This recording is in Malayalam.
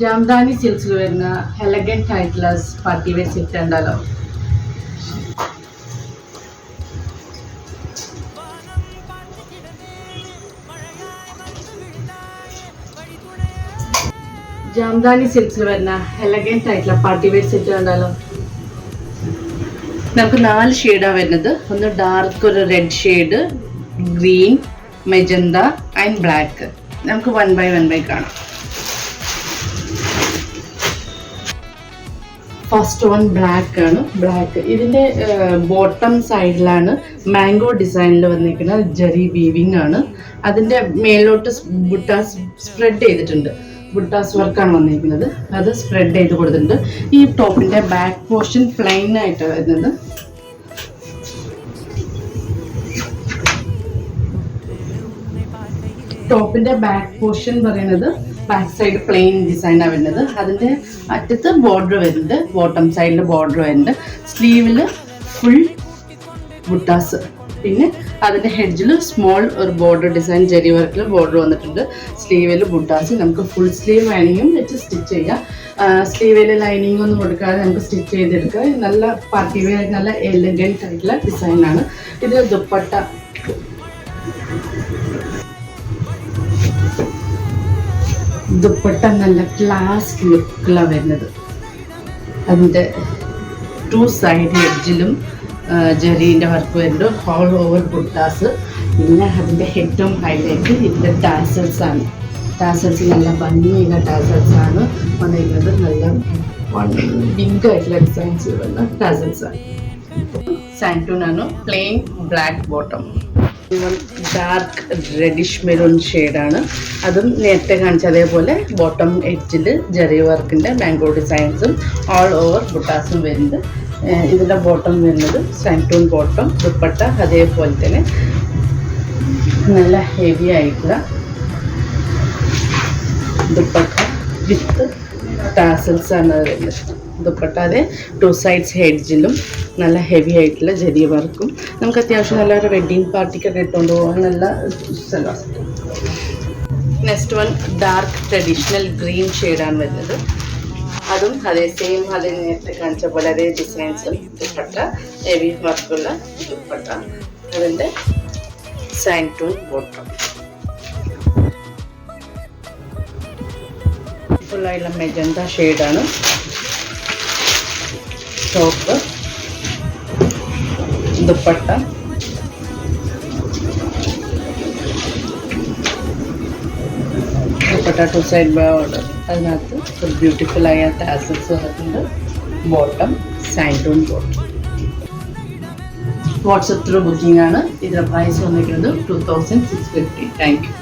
ജാംദാനി സിൽക്സിൽ വരുന്ന എലഗന്റ് ആയിട്ടുള്ള പാർട്ടി വെയർ സെറ്റ് ഉണ്ടല്ലോ. ജാംദാനി സിൽക്സിൽ വരുന്ന എലഗന്റ് ആയിട്ടുള്ള പാർട്ടി വെയർ സെറ്റ് ഉണ്ടല്ലോ. നമുക്ക് 4 ഷെയ്ഡാണ് വരുന്നത്. ഒന്ന് ഡാർക്ക് ഒരു red shade, green, magenta and black. നമുക്ക് 1 by 1 കാണാം. ഫസ്റ്റ് വൺ ബ്ലാക്ക് ആണ്. ബ്ലാക്ക് ഇതിൻ്റെ ബോട്ടം സൈഡിലാണ് മാംഗോ ഡിസൈനിൽ വന്നിരിക്കുന്നത്. ജെറി വീവിങ് ആണ്. അതിൻ്റെ മേലോട്ട് ബുട്ടാസ് സ്പ്രെഡ് ചെയ്തിട്ടുണ്ട്. ബുട്ടാസ് വർക്കാണ് വന്നിരിക്കുന്നത്. അത് സ്പ്രെഡ് ചെയ്ത് കൊടുത്തിട്ടുണ്ട്. ഈ ടോപ്പിൻ്റെ ബാക്ക് പോർഷൻ പ്ലെയിൻ ആയിട്ട് വരുന്നത്. ടോപ്പിൻ്റെ ബാക്ക് പോർഷൻ പറയുന്നത് ബാക്ക് സൈഡ് പ്ലെയിൻ ഡിസൈനാണ് വരുന്നത്. അതിൻ്റെ അറ്റത്ത് ബോർഡർ വരുന്നുണ്ട്. ബോട്ടം സൈഡിൽ ബോർഡർ വരുന്നുണ്ട്. സ്ലീവിൽ ഫുൾ ബുട്ടാസ്. പിന്നെ അതിൻ്റെ ഹെഡ്ജിൽ സ്മോൾ ഒരു ബോർഡർ ഡിസൈൻ ജെറി വർക്കിൽ ബോർഡർ വന്നിട്ടുണ്ട്. സ്ലീവിൽ ബുട്ടാസ്. നമുക്ക് ഫുൾ സ്ലീവ് വേണമെങ്കിലും വെച്ച് സ്റ്റിച്ച് ചെയ്യാം. സ്ലീവിൽ ലൈനിങ് ഒന്നും കൊടുക്കാതെ നമുക്ക് സ്റ്റിച്ച് ചെയ്തെടുക്കുക. നല്ല പാർട്ടി വെയർ, നല്ല എലഗന്റ് ആയിട്ടുള്ള ഡിസൈനാണ്. ഇത് ദുപ്പട്ട. ദുപ്പട്ട നല്ല ക്ലാസ് ലുക്കിലാണ് വരുന്നത്. അതിൻ്റെ 2 സൈഡ് എഡ്ജിലും ജെറീൻ്റെ വർക്ക് വരുന്നുണ്ട്. All over buttas. പിന്നെ അതിൻ്റെ ഏറ്റവും ഹൈലൈറ്റ് ഇതിൻ്റെ ടാസൽസ് ആണ്. ടാസൽസ് നല്ല ഭംഗിയുള്ള ടാസൽസ് ആണ് വന്നിരിക്കുന്നത്. നല്ല ബിഗ് ആയിട്ടുള്ള ഡിസൈൻസ് വരുന്ന ടാസൽസ് ആണ്. സാൻറ്റൂൺ ആണ്. Plain black bottom. Dark reddish maroon ഷെയ്ഡാണ്. അതും നേരത്തെ കാണിച്ച അതേപോലെ ബോട്ടം എഡ്ജിൽ ജെറി വർക്കിൻ്റെ മാംഗോ ഡിസൈൻസും ഓൾ ഓവർ ബുട്ടാസും വരുന്നുണ്ട്. ഇതിൻ്റെ ബോട്ടം വരുന്നത് സാൻറ്റൂൺ ബോട്ടം. ദുപ്പട്ട അതേപോലെ തന്നെ നല്ല ഹെവി ആയിട്ടുള്ള ദുപ്പട്ട വിത്ത് ടാസൽസ് ആണ് വരുന്നത്. ദുപ്പട്ട അതെ 2 സൈഡ്സ് ഹെഡ്ജിലും നല്ല ഹെവി ആയിട്ടുള്ള ജെറി വർക്കും. നമുക്ക് അത്യാവശ്യം നല്ലൊരു വെഡ്ഡിങ് പാർട്ടിക്കൊക്കെ ഇട്ടുകൊണ്ട് പോകാൻ നല്ല salwar. Next one dark traditional green ഷെയ്ഡാണ് വരുന്നത്. അതും അതേ സെയിം അതേ നേരത്തെ കാണിച്ച പോലെ അതേ ഡിസൈൻസും. ദുപ്പട്ട ഹെവി വർക്കുള്ള ദുപ്പട്ട. അതിൻ്റെ സാൻറ്റൂൺ ബോട്ടം. ഫുള്ളായുള്ള മെജന്ത ഷെയ്ഡാണ് top. Dupatta dupatta 2 side border. അതിനകത്ത് ഒരു ബ്യൂട്ടിഫുൾ ആയ ടാസൽസ് വന്നിട്ടുണ്ട്. Bottom santoon bottom. WhatsApp through booking ആണ്. ഇതിൻ്റെ പ്രൈസ് വന്നിരിക്കുന്നത് 2650. Thank you.